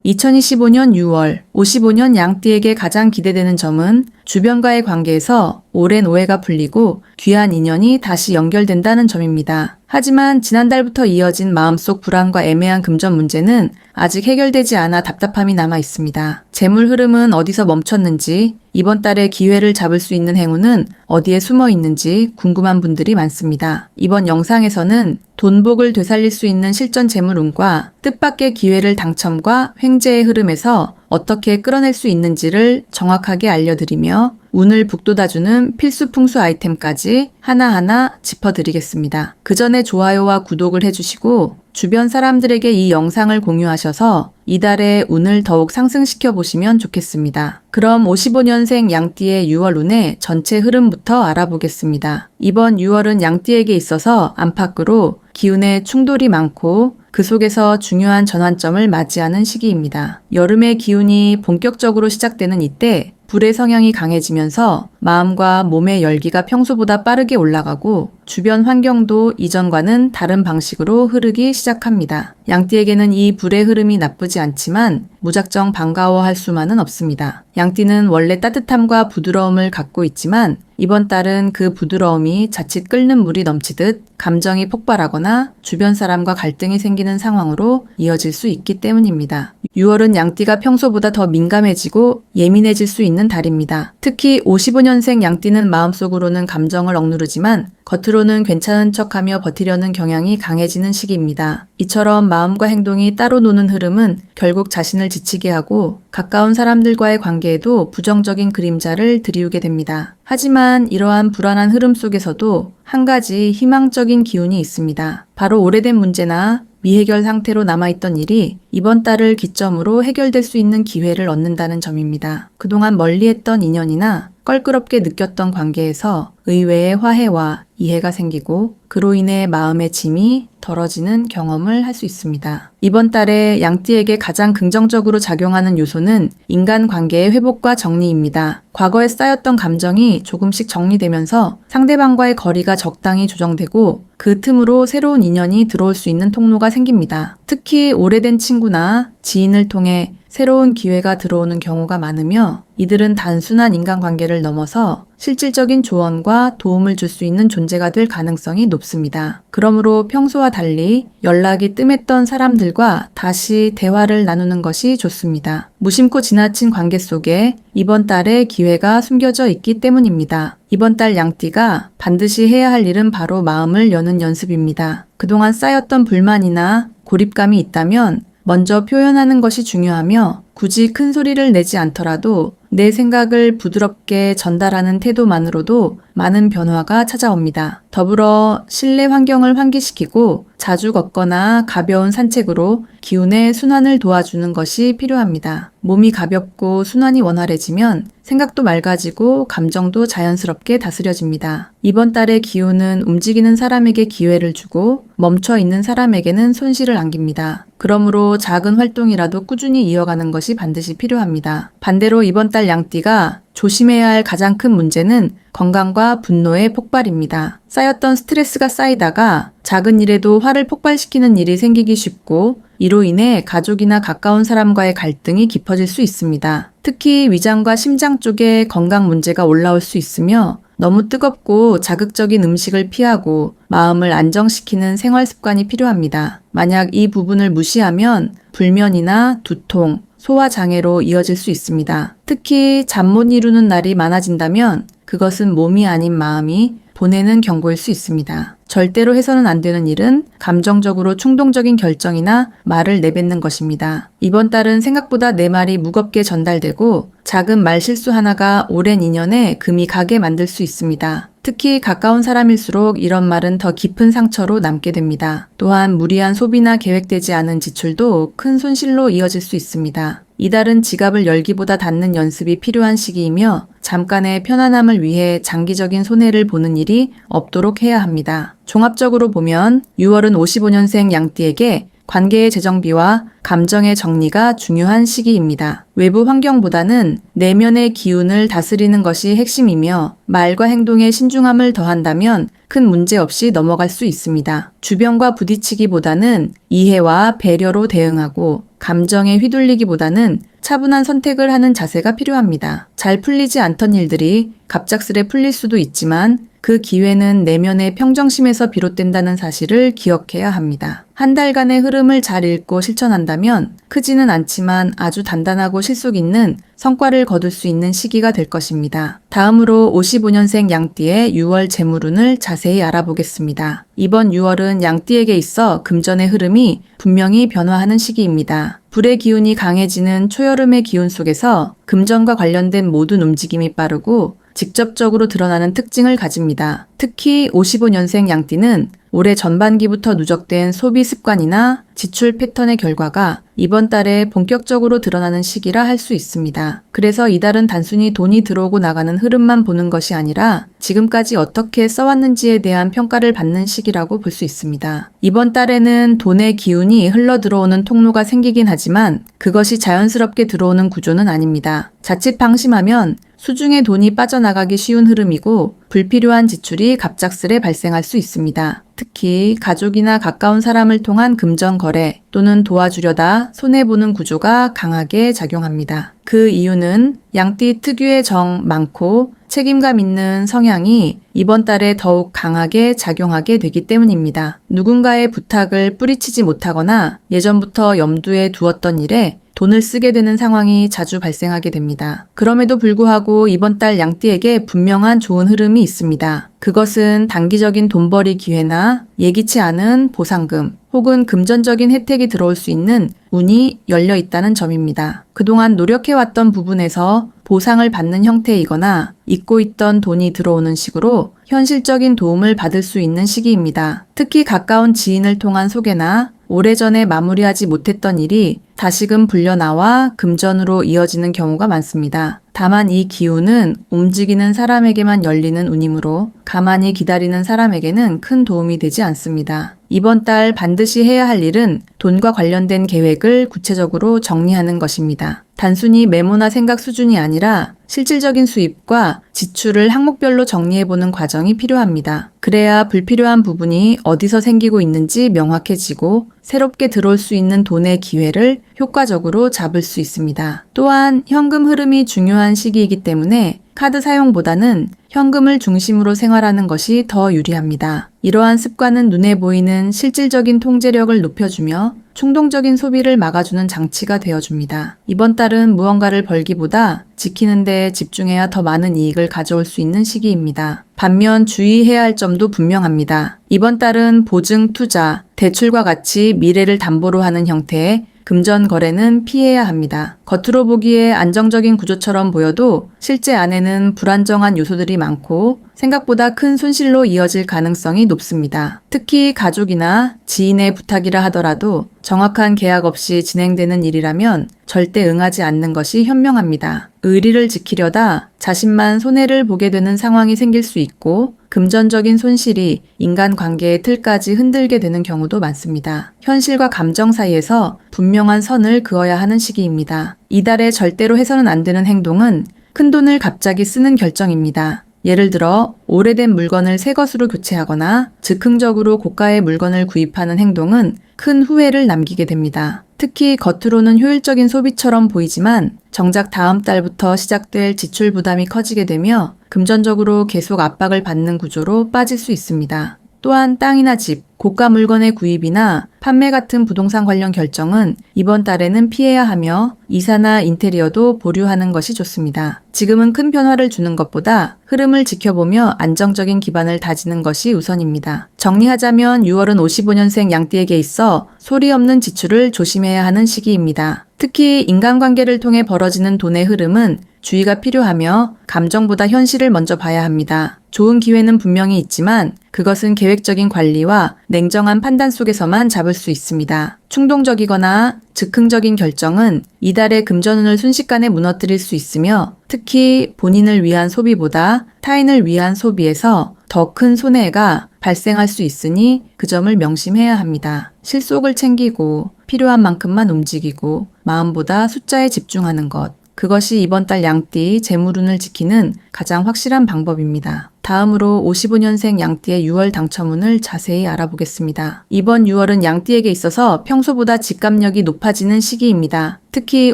2025년 6월, 55년 양띠에게 가장 기대되는 점은 주변과의 관계에서 오랜 오해가 풀리고 귀한 인연이 다시 연결된다는 점입니다. 하지만 지난달부터 이어진 마음속 불안과 애매한 금전 문제는 아직 해결되지 않아 답답함이 남아 있습니다. 재물 흐름은 어디서 멈췄는지, 이번 달에 기회를 잡을 수 있는 행운은 어디에 숨어 있는지 궁금한 분들이 많습니다. 이번 영상에서는 돈복을 되살릴 수 있는 실전 재물운과 뜻밖의 기회를 당첨과 횡재의 흐름에서 어떻게 끌어낼 수 있는지를 정확하게 알려드리며 운을 북돋아주는 필수 풍수 아이템까지 하나하나 짚어드리겠습니다. 그 전에 좋아요와 구독을 해주시고 주변 사람들에게 이 영상을 공유하셔서 이달의 운을 더욱 상승시켜 보시면 좋겠습니다. 그럼 55년생 양띠의 6월 운의 전체 흐름부터 알아보겠습니다. 이번 6월은 양띠에게 있어서 안팎으로 기운의 충돌이 많고 그 속에서 중요한 전환점을 맞이하는 시기입니다. 여름의 기운이 본격적으로 시작되는 이때 불의 성향이 강해지면서 마음과 몸의 열기가 평소보다 빠르게 올라가고 주변 환경도 이전과는 다른 방식으로 흐르기 시작합니다. 양띠에게는 이 불의 흐름이 나쁘지 않지만 무작정 반가워할 수만은 없습니다. 양띠는 원래 따뜻함과 부드러움을 갖고 있지만 이번 달은 그 부드러움이 자칫 끓는 물이 넘치듯 감정이 폭발하거나 주변 사람과 갈등이 생기는 상황으로 이어질 수 있기 때문입니다. 6월은 양띠가 평소보다 더 민감해지고 예민해질 수 있는 달입니다. 특히 55년생 양띠는 마음속으로는 감정을 억누르지만 겉으로는 괜찮은 척하며 버티려는 경향이 강해지는 시기입니다. 이처럼 마음과 행동이 따로 노는 흐름은 결국 자신을 지치게 하고 가까운 사람들과의 관계에도 부정적인 그림자를 드리우게 됩니다. 하지만 이러한 불안한 흐름 속에서도 한 가지 희망적인 기운이 있습니다. 바로 오래된 문제나 미해결 상태로 남아있던 일이 이번 달을 기점으로 해결될 수 있는 기회를 얻는다는 점입니다. 그동안 멀리했던 인연이나 껄끄럽게 느꼈던 관계에서 의외의 화해와 이해가 생기고 그로 인해 마음의 짐이 덜어지는 경험을 할 수 있습니다. 이번 달에 양띠에게 가장 긍정적으로 작용하는 요소는 인간관계의 회복과 정리입니다. 과거에 쌓였던 감정이 조금씩 정리되면서 상대방과의 거리가 적당히 조정되고 그 틈으로 새로운 인연이 들어올 수 있는 통로가 생깁니다. 특히 오래된 친구나 지인을 통해 새로운 기회가 들어오는 경우가 많으며 이들은 단순한 인간관계를 넘어서 실질적인 조언과 도움을 줄 수 있는 존재가 될 가능성이 높습니다. 그러므로 평소와 달리 연락이 뜸했던 사람들과 다시 대화를 나누는 것이 좋습니다. 무심코 지나친 관계 속에 이번 달에 기회가 숨겨져 있기 때문입니다. 이번 달 양띠가 반드시 해야 할 일은 바로 마음을 여는 연습입니다. 그동안 쌓였던 불만이나 고립감이 있다면 먼저 표현하는 것이 중요하며 굳이 큰 소리를 내지 않더라도 내 생각을 부드럽게 전달하는 태도만으로도 많은 변화가 찾아옵니다. 더불어 실내 환경을 환기시키고 자주 걷거나 가벼운 산책으로 기운의 순환을 도와주는 것이 필요합니다. 몸이 가볍고 순환이 원활해지면 생각도 맑아지고 감정도 자연스럽게 다스려집니다. 이번 달의 기운은 움직이는 사람에게 기회를 주고 멈춰 있는 사람에게는 손실을 안깁니다. 그러므로 작은 활동이라도 꾸준히 이어가는 것이 반드시 필요합니다. 반대로 이번 달 양띠가 조심해야 할 가장 큰 문제는 건강과 분노의 폭발입니다. 쌓였던 스트레스가 쌓이다가 작은 일에도 화를 폭발시키는 일이 생기기 쉽고 이로 인해 가족이나 가까운 사람과의 갈등이 깊어질 수 있습니다. 특히 위장과 심장 쪽에 건강 문제가 올라올 수 있으며 너무 뜨겁고 자극적인 음식을 피하고 마음을 안정시키는 생활 습관이 필요합니다. 만약 이 부분을 무시하면 불면이나 두통, 소화장애로 이어질 수 있습니다. 특히 잠 못 이루는 날이 많아진다면 그것은 몸이 아닌 마음이 보내는 경고일 수 있습니다. 절대로 해서는 안 되는 일은 감정적으로 충동적인 결정이나 말을 내뱉는 것입니다. 이번 달은 생각보다 내 말이 무겁게 전달되고 작은 말실수 하나가 오랜 인연에 금이 가게 만들 수 있습니다. 특히 가까운 사람일수록 이런 말은 더 깊은 상처로 남게 됩니다. 또한 무리한 소비나 계획되지 않은 지출도 큰 손실로 이어질 수 있습니다. 이달은 지갑을 열기보다 닫는 연습이 필요한 시기이며 잠깐의 편안함을 위해 장기적인 손해를 보는 일이 없도록 해야 합니다. 종합적으로 보면 6월은 55년생 양띠에게 관계의 재정비와 감정의 정리가 중요한 시기입니다. 외부 환경보다는 내면의 기운을 다스리는 것이 핵심이며 말과 행동에 신중함을 더한다면 큰 문제 없이 넘어갈 수 있습니다. 주변과 부딪히기보다는 이해와 배려로 대응하고 감정에 휘둘리기보다는 차분한 선택을 하는 자세가 필요합니다. 잘 풀리지 않던 일들이 갑작스레 풀릴 수도 있지만 그 기회는 내면의 평정심에서 비롯된다는 사실을 기억해야 합니다. 한 달간의 흐름을 잘 읽고 실천한다면 크지는 않지만 아주 단단하고 실속 있는 성과를 거둘 수 있는 시기가 될 것입니다. 다음으로 55년생 양띠의 6월 재물운을 자세히 알아보겠습니다. 이번 6월은 양띠에게 있어 금전의 흐름이 분명히 변화하는 시기입니다. 불의 기운이 강해지는 초여름의 기운 속에서 금전과 관련된 모든 움직임이 빠르고 직접적으로 드러나는 특징을 가집니다. 특히 55년생 양띠는 올해 전반기부터 누적된 소비 습관이나 지출 패턴의 결과가 이번 달에 본격적으로 드러나는 시기라 할 수 있습니다. 그래서 이달은 단순히 돈이 들어오고 나가는 흐름만 보는 것이 아니라 지금까지 어떻게 써왔는지에 대한 평가를 받는 시기라고 볼 수 있습니다. 이번 달에는 돈의 기운이 흘러 들어오는 통로가 생기긴 하지만 그것이 자연스럽게 들어오는 구조는 아닙니다. 자칫 방심하면 수중에 돈이 빠져나가기 쉬운 흐름이고 불필요한 지출이 갑작스레 발생할 수 있습니다. 특히 가족이나 가까운 사람을 통한 금전 거래 또는 도와주려다 손해보는 구조가 강하게 작용합니다. 그 이유는 양띠 특유의 정 많고 책임감 있는 성향이 이번 달에 더욱 강하게 작용하게 되기 때문입니다. 누군가의 부탁을 뿌리치지 못하거나 예전부터 염두에 두었던 일에 돈을 쓰게 되는 상황이 자주 발생하게 됩니다. 그럼에도 불구하고 이번 달 양띠에게 분명한 좋은 흐름이 있습니다. 그것은 단기적인 돈벌이 기회나 예기치 않은 보상금 혹은 금전적인 혜택이 들어올 수 있는 운이 열려 있다는 점입니다. 그동안 노력해왔던 부분에서 보상을 받는 형태이거나 잊고 있던 돈이 들어오는 식으로 현실적인 도움을 받을 수 있는 시기입니다. 특히 가까운 지인을 통한 소개나 오래전에 마무리하지 못했던 일이 다시금 불려나와 금전으로 이어지는 경우가 많습니다. 다만 이 기운은 움직이는 사람에게만 열리는 운이므로 가만히 기다리는 사람에게는 큰 도움이 되지 않습니다. 이번 달 반드시 해야 할 일은 돈과 관련된 계획을 구체적으로 정리하는 것입니다. 단순히 메모나 생각 수준이 아니라 실질적인 수입과 지출을 항목별로 정리해보는 과정이 필요합니다. 그래야 불필요한 부분이 어디서 생기고 있는지 명확해지고 새롭게 들어올 수 있는 돈의 기회를 효과적으로 잡을 수 있습니다. 또한 현금 흐름이 중요한 시기이기 때문에 카드 사용보다는 현금을 중심으로 생활하는 것이 더 유리합니다. 이러한 습관은 눈에 보이는 실질적인 통제력을 높여주며 충동적인 소비를 막아주는 장치가 되어줍니다. 이번 달은 무언가를 벌기보다 지키는 데 집중해야 더 많은 이익을 가져올 수 있는 시기입니다. 반면 주의해야 할 점도 분명합니다. 이번 달은 보증, 투자, 대출과 같이 미래를 담보로 하는 형태의 금전 거래는 피해야 합니다. 겉으로 보기에 안정적인 구조처럼 보여도 실제 안에는 불안정한 요소들이 많고 생각보다 큰 손실로 이어질 가능성이 높습니다. 특히 가족이나 지인의 부탁이라 하더라도 정확한 계약 없이 진행되는 일이라면 절대 응하지 않는 것이 현명합니다. 의리를 지키려다 자신만 손해를 보게 되는 상황이 생길 수 있고 금전적인 손실이 인간관계의 틀까지 흔들게 되는 경우도 많습니다. 현실과 감정 사이에서 분명한 선을 그어야 하는 시기입니다. 이달에 절대로 해서는 안 되는 행동은 큰돈을 갑자기 쓰는 결정입니다. 예를 들어 오래된 물건을 새 것으로 교체하거나 즉흥적으로 고가의 물건을 구입하는 행동은 큰 후회를 남기게 됩니다. 특히 겉으로는 효율적인 소비처럼 보이지만 정작 다음 달부터 시작될 지출 부담이 커지게 되며 금전적으로 계속 압박을 받는 구조로 빠질 수 있습니다. 또한 땅이나 집, 고가 물건의 구입이나 판매 같은 부동산 관련 결정은 이번 달에는 피해야 하며 이사나 인테리어도 보류하는 것이 좋습니다. 지금은 큰 변화를 주는 것보다 흐름을 지켜보며 안정적인 기반을 다지는 것이 우선입니다. 정리하자면 6월은 55년생 양띠에게 있어 소리 없는 지출을 조심해야 하는 시기입니다. 특히 인간관계를 통해 벌어지는 돈의 흐름은 주의가 필요하며 감정보다 현실을 먼저 봐야 합니다. 좋은 기회는 분명히 있지만 그것은 계획적인 관리와 냉정한 판단 속에서만 잡을 수 있습니다. 충동적이거나 즉흥적인 결정은 이달의 금전운을 순식간에 무너뜨릴 수 있으며 특히 본인을 위한 소비보다 타인을 위한 소비에서 더 큰 손해가 발생할 수 있으니 그 점을 명심해야 합니다. 실속을 챙기고 필요한 만큼만 움직이고 마음보다 숫자에 집중하는 것. 그것이 이번 달 양띠 재물운을 지키는 가장 확실한 방법입니다. 다음으로 55년생 양띠의 6월 당첨운을 자세히 알아보겠습니다. 이번 6월은 양띠에게 있어서 평소보다 직감력이 높아지는 시기입니다. 특히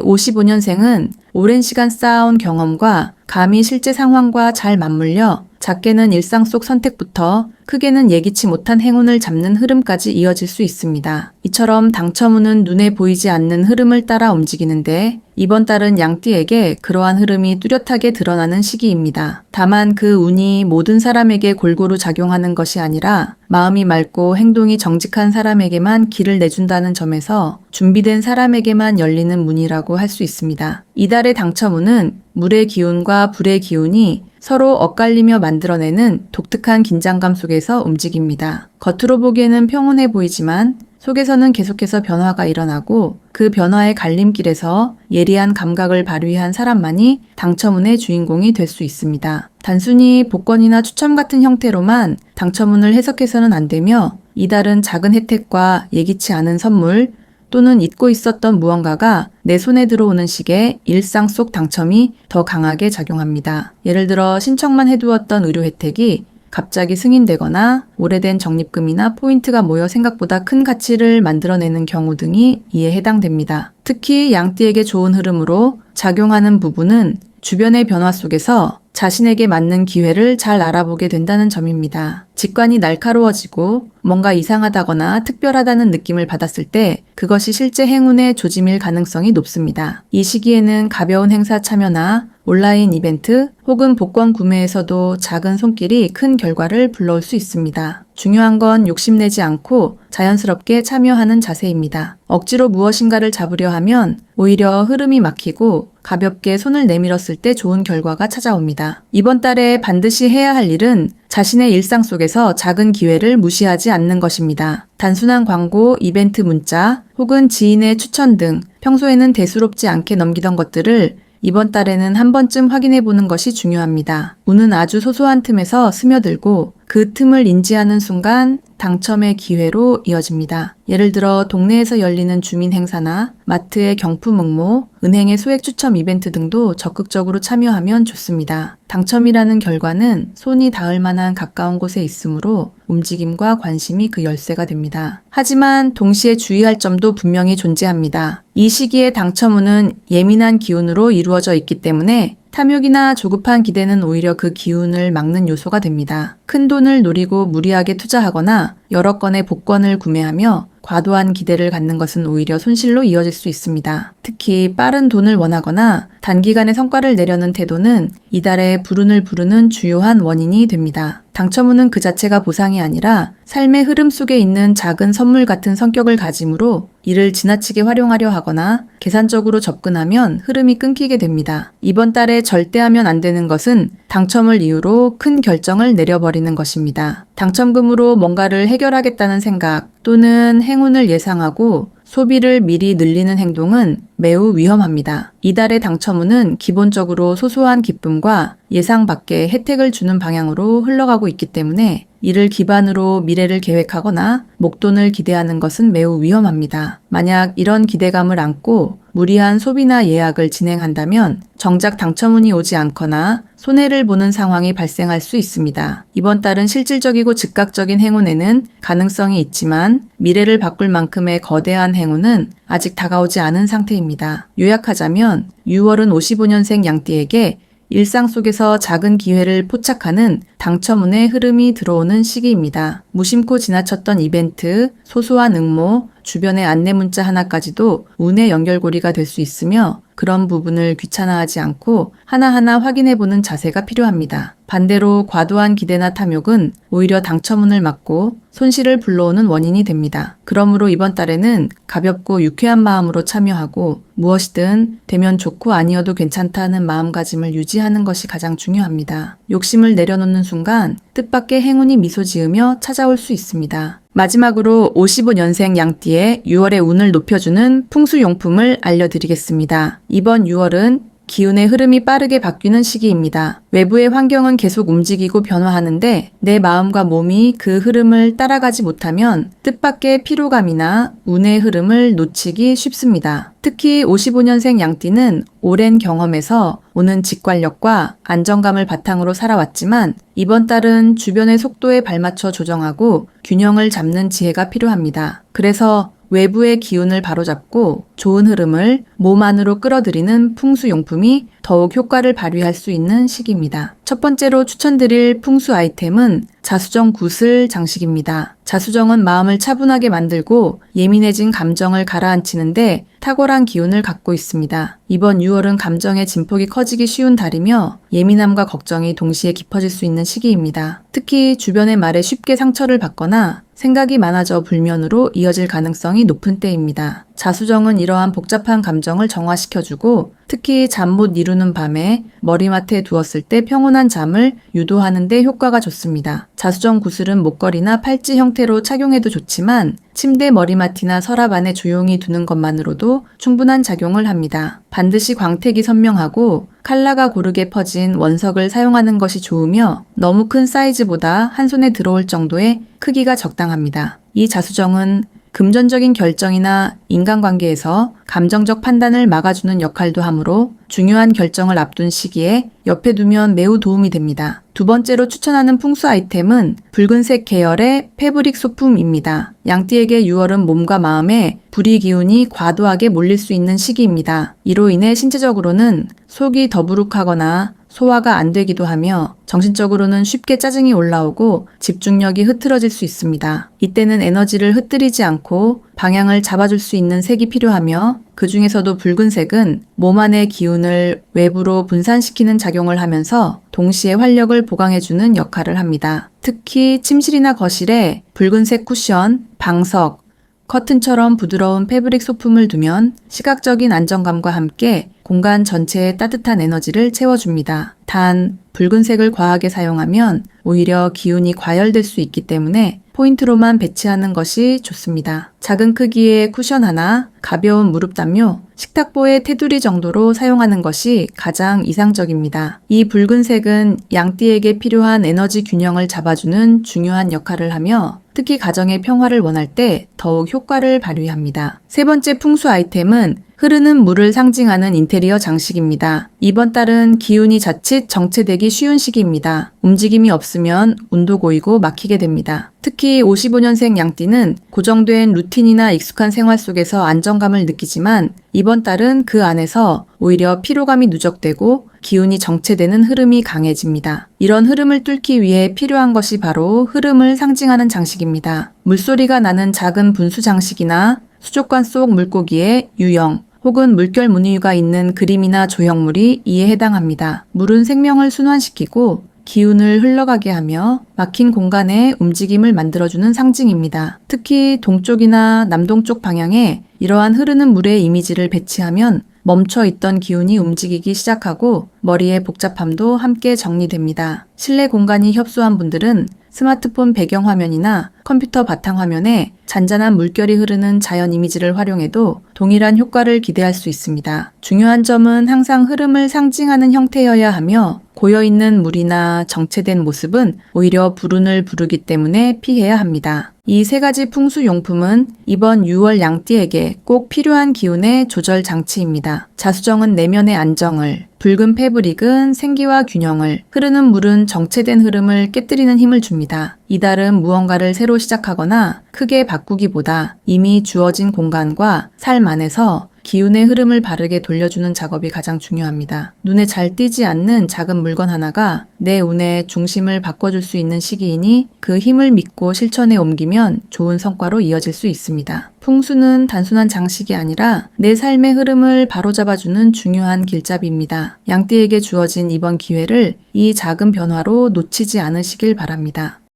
55년생은 오랜 시간 쌓아온 경험과 감이 실제 상황과 잘 맞물려 작게는 일상 속 선택부터 크게는 예기치 못한 행운을 잡는 흐름까지 이어질 수 있습니다. 이처럼 당첨운은 눈에 보이지 않는 흐름을 따라 움직이는데 이번 달은 양띠에게 그러한 흐름이 뚜렷하게 드러나는 시기입니다. 다만 그 운이 모든 사람에게 골고루 작용하는 것이 아니라 마음이 맑고 행동이 정직한 사람에게만 길을 내준다는 점에서 준비된 사람에게만 열리는 문이라고 할 수 있습니다. 이달의 당첨운은 물의 기운과 불의 기운이 서로 엇갈리며 만들어내는 독특한 긴장감 속에서 움직입니다. 겉으로 보기에는 평온해 보이지만 속에서는 계속해서 변화가 일어나고 그 변화의 갈림길에서 예리한 감각을 발휘한 사람만이 당첨운의 주인공이 될 수 있습니다. 단순히 복권이나 추첨 같은 형태로만 당첨운을 해석해서는 안 되며 이달은 작은 혜택과 예기치 않은 선물 또는 잊고 있었던 무언가가 내 손에 들어오는 시기에 일상 속 당첨이 더 강하게 작용합니다. 예를 들어 신청만 해두었던 의료 혜택이 갑자기 승인되거나 오래된 적립금이나 포인트가 모여 생각보다 큰 가치를 만들어내는 경우 등이 이에 해당됩니다. 특히 양띠에게 좋은 흐름으로 작용하는 부분은 주변의 변화 속에서 자신에게 맞는 기회를 잘 알아보게 된다는 점입니다. 직관이 날카로워지고 뭔가 이상하다거나 특별하다는 느낌을 받았을 때 그것이 실제 행운의 조짐일 가능성이 높습니다. 이 시기에는 가벼운 행사 참여나 온라인 이벤트 혹은 복권 구매에서도 작은 손길이 큰 결과를 불러올 수 있습니다. 중요한 건 욕심내지 않고 자연스럽게 참여하는 자세입니다. 억지로 무엇인가를 잡으려 하면 오히려 흐름이 막히고 가볍게 손을 내밀었을 때 좋은 결과가 찾아옵니다. 이번 달에 반드시 해야 할 일은 자신의 일상 속에서 작은 기회를 무시하지 않는 것입니다. 단순한 광고, 이벤트 문자 혹은 지인의 추천 등 평소에는 대수롭지 않게 넘기던 것들을 이번 달에는 한 번쯤 확인해 보는 것이 중요합니다. 운은 아주 소소한 틈에서 스며들고 그 틈을 인지하는 순간 당첨의 기회로 이어집니다. 예를 들어 동네에서 열리는 주민 행사나 마트의 경품 응모, 은행의 소액 추첨 이벤트 등도 적극적으로 참여하면 좋습니다. 당첨이라는 결과는 손이 닿을 만한 가까운 곳에 있으므로 움직임과 관심이 그 열쇠가 됩니다. 하지만 동시에 주의할 점도 분명히 존재합니다. 이 시기의 당첨운은 예민한 기운으로 이루어져 있기 때문에 탐욕이나 조급한 기대는 오히려 그 기운을 막는 요소가 됩니다. 큰 돈을 노리고 무리하게 투자하거나 여러 건의 복권을 구매하며 과도한 기대를 갖는 것은 오히려 손실로 이어질 수 있습니다. 특히 빠른 돈을 원하거나 단기간에 성과를 내려는 태도는 이달의 불운을 부르는 주요한 원인이 됩니다. 당첨운은 그 자체가 보상이 아니라 삶의 흐름 속에 있는 작은 선물 같은 성격을 가지므로 이를 지나치게 활용하려 하거나 계산적으로 접근하면 흐름이 끊기게 됩니다. 이번 달에 절대 하면 안 되는 것은 당첨을 이유로 큰 결정을 내려버리는 것입니다. 당첨금으로 뭔가를 해결하겠다는 생각 또는 행운을 예상하고 소비를 미리 늘리는 행동은 매우 위험합니다. 이달의 당첨운은 기본적으로 소소한 기쁨과 예상 밖의 혜택을 주는 방향으로 흘러가고 있기 때문에 이를 기반으로 미래를 계획하거나 목돈을 기대하는 것은 매우 위험합니다. 만약 이런 기대감을 안고 무리한 소비나 예약을 진행한다면 정작 당첨운이 오지 않거나 손해를 보는 상황이 발생할 수 있습니다. 이번 달은 실질적이고 즉각적인 행운에는 가능성이 있지만 미래를 바꿀 만큼의 거대한 행운은 아직 다가오지 않은 상태입니다. 요약하자면 6월은 55년생 양띠에게 일상 속에서 작은 기회를 포착하는 당첨운의 흐름이 들어오는 시기입니다. 무심코 지나쳤던 이벤트, 소소한 응모, 주변의 안내 문자 하나까지도 운의 연결고리가 될 수 있으며 그런 부분을 귀찮아하지 않고 하나하나 확인해보는 자세가 필요합니다. 반대로 과도한 기대나 탐욕은 오히려 당첨운을 막고 손실을 불러오는 원인이 됩니다. 그러므로 이번 달에는 가볍고 유쾌한 마음으로 참여하고 무엇이든 되면 좋고 아니어도 괜찮다는 마음가짐을 유지하는 것이 가장 중요합니다. 욕심을 내려놓는 순간 뜻밖의 행운이 미소 지으며 찾아올 수 있습니다. 마지막으로 55년생 양띠의 6월의 운을 높여주는 풍수용품을 알려드리겠습니다. 이번 6월은 기운의 흐름이 빠르게 바뀌는 시기입니다. 외부의 환경은 계속 움직이고 변화하는데 내 마음과 몸이 그 흐름을 따라가지 못하면 뜻밖의 피로감이나 운의 흐름을 놓치기 쉽습니다. 특히 55년생 양띠는 오랜 경험에서 오는 직관력과 안정감을 바탕으로 살아왔지만 이번 달은 주변의 속도에 발맞춰 조정하고 균형을 잡는 지혜가 필요합니다. 그래서 외부의 기운을 바로잡고 좋은 흐름을 몸 안으로 끌어들이는 풍수용품이 더욱 효과를 발휘할 수 있는 시기입니다. 첫 번째로 추천드릴 풍수 아이템은 자수정 구슬 장식입니다. 자수정은 마음을 차분하게 만들고 예민해진 감정을 가라앉히는데 탁월한 기운을 갖고 있습니다. 이번 6월은 감정의 진폭이 커지기 쉬운 달이며 예민함과 걱정이 동시에 깊어질 수 있는 시기입니다. 특히 주변의 말에 쉽게 상처를 받거나 생각이 많아져 불면으로 이어질 가능성이 높은 때입니다. 자수정은 이러한 복잡한 감정을 정화시켜주고 특히 잠 못 이루는 밤에 머리맡에 두었을 때 평온한 잠을 유도하는 데 효과가 좋습니다. 자수정 구슬은 목걸이나 팔찌 형태로 착용해도 좋지만 침대 머리맡이나 서랍 안에 조용히 두는 것만으로도 충분한 작용을 합니다. 반드시 광택이 선명하고 컬러가 고르게 퍼진 원석을 사용하는 것이 좋으며 너무 큰 사이즈보다 한 손에 들어올 정도의 크기가 적당합니다. 이 자수정은 금전적인 결정이나 인간관계에서 감정적 판단을 막아주는 역할도 하므로 중요한 결정을 앞둔 시기에 옆에 두면 매우 도움이 됩니다. 두 번째로 추천하는 풍수 아이템은 붉은색 계열의 패브릭 소품입니다. 양띠에게 6월은 몸과 마음에 불이 기운이 과도하게 몰릴 수 있는 시기입니다. 이로 인해 신체적으로는 속이 더부룩하거나 소화가 안 되기도 하며 정신적으로는 쉽게 짜증이 올라오고 집중력이 흐트러질 수 있습니다. 이때는 에너지를 흩뜨리지 않고 방향을 잡아줄 수 있는 색이 필요하며 그 중에서도 붉은색은 몸 안의 기운을 외부로 분산시키는 작용을 하면서 동시에 활력을 보강해주는 역할을 합니다. 특히 침실이나 거실에 붉은색 쿠션, 방석, 커튼처럼 부드러운 패브릭 소품을 두면 시각적인 안정감과 함께 공간 전체에 따뜻한 에너지를 채워줍니다. 단, 붉은색을 과하게 사용하면 오히려 기운이 과열될 수 있기 때문에 포인트로만 배치하는 것이 좋습니다. 작은 크기의 쿠션 하나, 가벼운 무릎 담요, 식탁보의 테두리 정도로 사용하는 것이 가장 이상적입니다. 이 붉은색은 양띠에게 필요한 에너지 균형을 잡아주는 중요한 역할을 하며 특히 가정의 평화를 원할 때 더욱 효과를 발휘합니다. 세 번째 풍수 아이템은 흐르는 물을 상징하는 인테리어 장식입니다. 이번 달은 기운이 자칫 정체되기 쉬운 시기입니다. 움직임이 없으면 운도 고이고 막히게 됩니다. 특히 55년생 양띠는 고정된 루틴이나 익숙한 생활 속에서 안정감을 느끼지만 이번 달은 그 안에서 오히려 피로감이 누적되고 기운이 정체되는 흐름이 강해집니다. 이런 흐름을 뚫기 위해 필요한 것이 바로 흐름을 상징하는 장식입니다. 물소리가 나는 작은 분수 장식이나 수족관 속 물고기의 유형, 혹은 물결 무늬가 있는 그림이나 조형물이 이에 해당합니다. 물은 생명을 순환시키고 기운을 흘러가게 하며 막힌 공간에 움직임을 만들어주는 상징입니다. 특히 동쪽이나 남동쪽 방향에 이러한 흐르는 물의 이미지를 배치하면 멈춰있던 기운이 움직이기 시작하고 머리의 복잡함도 함께 정리됩니다. 실내 공간이 협소한 분들은 스마트폰 배경화면이나 컴퓨터 바탕화면에 잔잔한 물결이 흐르는 자연 이미지를 활용해도 동일한 효과를 기대할 수 있습니다. 중요한 점은 항상 흐름을 상징하는 형태여야 하며 고여있는 물이나 정체된 모습은 오히려 불운을 부르기 때문에 피해야 합니다. 이 세 가지 풍수용품은 이번 6월 양띠에게 꼭 필요한 기운의 조절 장치입니다. 자수정은 내면의 안정을, 붉은 패브릭은 생기와 균형을, 흐르는 물은 정체된 흐름을 깨뜨리는 힘을 줍니다. 이달은 무언가를 새로 시작하거나 크게 바꾸기보다 이미 주어진 공간과 삶 안에서 기운의 흐름을 바르게 돌려주는 작업이 가장 중요합니다. 눈에 잘 띄지 않는 작은 물건 하나가 내 운의 중심을 바꿔줄 수 있는 시기이니 그 힘을 믿고 실천에 옮기면 좋은 성과로 이어질 수 있습니다. 풍수는 단순한 장식이 아니라 내 삶의 흐름을 바로잡아주는 중요한 길잡이입니다. 양띠에게 주어진 이번 기회를 이 작은 변화로 놓치지 않으시길 바랍니다.